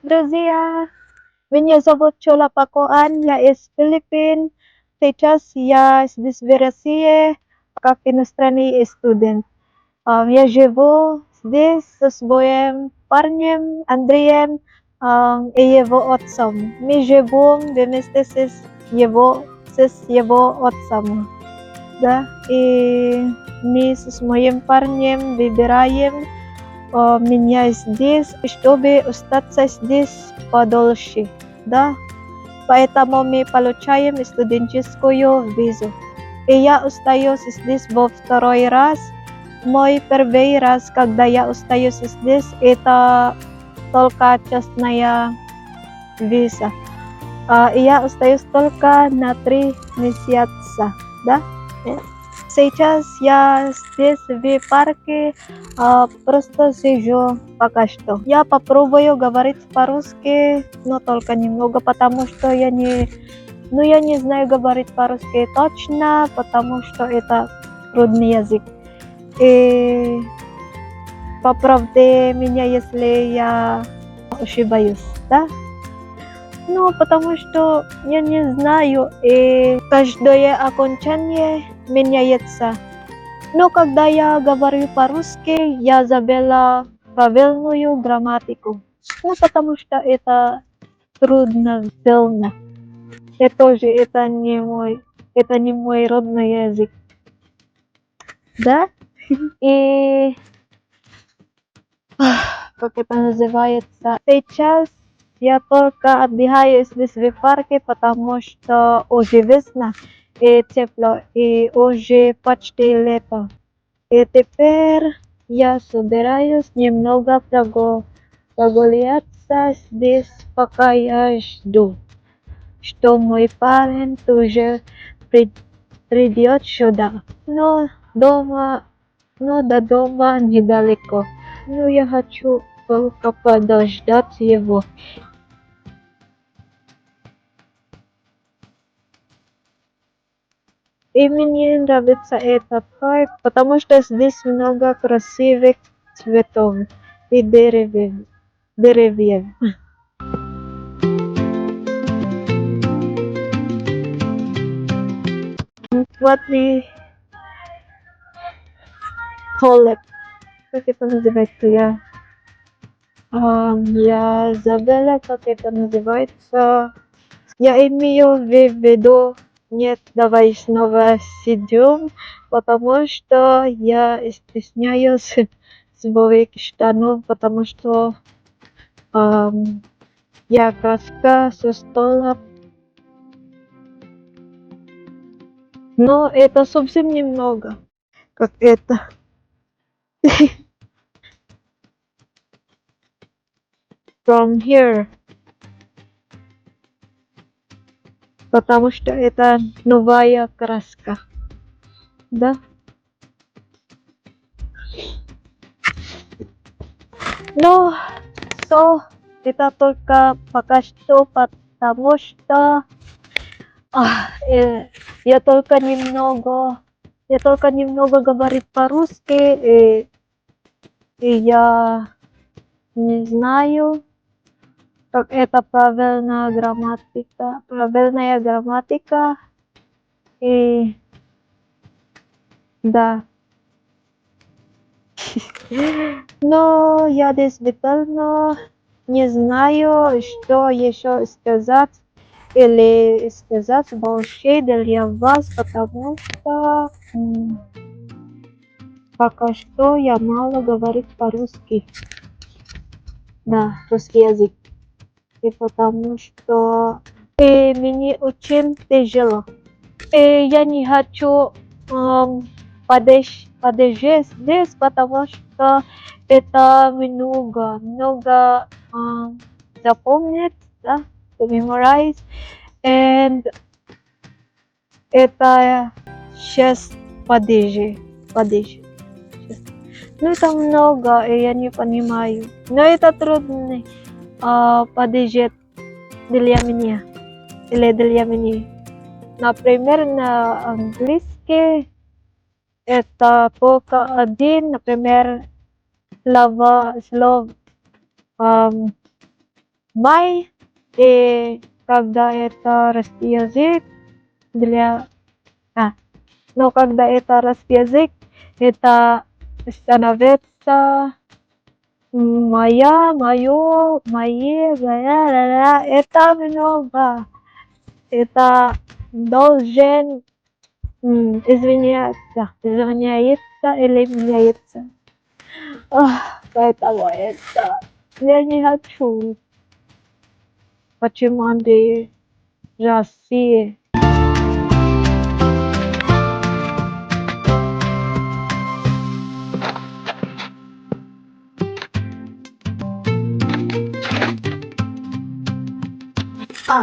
Друзья, меня зовут Чола Пакоан, я из Филиппин. Сейчас я здесь в России как иностранный студент. Я живу здесь со своим парнем Андреем и его отцом. Мы живем вместе с его отцом. Да? И мы с моим парнем выбираем меня здесь, чтобы остаться здесь подольше, да. Поэтому мы получаем студенческую визу. И я остаюсь здесь во второй раз. Мой первый раз, когда я остаюсь здесь, это только частная виза. И я остаюсь только на 3 месяца, да. Сейчас я здесь в парке просто сижу пока что. Я попробую говорить по-русски, но только немного, потому что я не знаю говорить по-русски точно, потому что это трудный язык. И поправьте меня, если я ошибаюсь, да? Ну, потому что я не знаю, и каждое окончание меняется. Но когда я говорю по-русски, я забыла правильную грамматику. Ну, потому что это трудно сильно. И тоже это не мой родной язык. Да? И как это называется? Сейчас я только отдыхаю здесь в парке, потому что уже весна и тепло, и уже почти лето. И теперь я собираюсь немного прогуляться здесь, пока я жду, что мой парень тоже придет сюда. Но до дома недалеко. Но я хочу только подождать его. И мне нравится этот парк, потому что здесь много красивых цветов и деревьев. Смотри, холод. Как это называется? Я забыла, как это называется. Я имею в виду, нет, давай снова сидим, потому что я стесняюсь своих штанов, потому что я краска со стола. Но это совсем немного, как это. From here. Потому что это новая краска. Да? Но это только пока что, потому что я только немного говорю по-русски, и я не знаю, как это правильная грамматика, и да. Но я действительно не знаю, что еще сказать или сказать больше для вас, потому что пока что я мало говорю по-русски. Да, русский язык. И потому что мне очень тяжело. И я не хочу подождать здесь, потому что это много запомнить, да, to memorize. And это сейчас подожди. Ну, это много, и я не понимаю. Но это трудно подождать для меня или для меня. Например, на английском это только один, например, слово Май, и когда это русский язык для а, но когда это русский язык, это становится моё, мои, ля-ля-ля-ля. Это много. Это должен, извиняется или меняется. Поэтому это я не хочу. Почему Андрей России? А,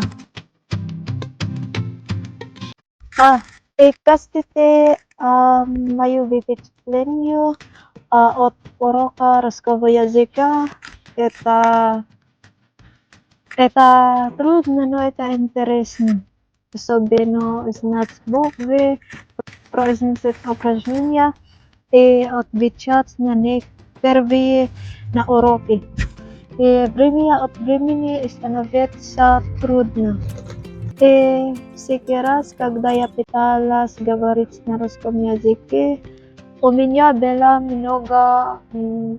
а, и кажется, мое впечатление от урока русского языка это это трудно, но это интересно. Особенно знать буквы, произносить упражнения и отвечать на них первые на уроке. И время от времени становится трудно. И всякий раз, когда я пыталась говорить на русском языке, у меня было много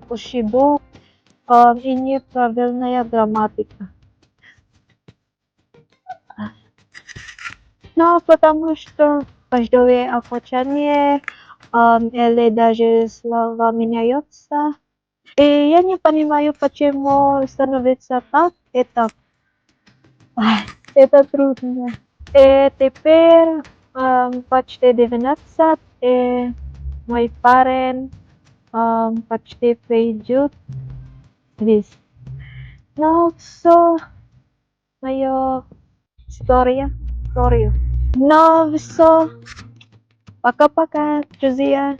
ошибок и неправильная грамматика. Но потому что каждое окончание или даже слова меняются. И я не понимаю, почему становится так и так. Это трудно. И теперь почти 12, и мой парень почти придет здесь. Ну, все, моя история. Ну, все, пока-пока, друзья.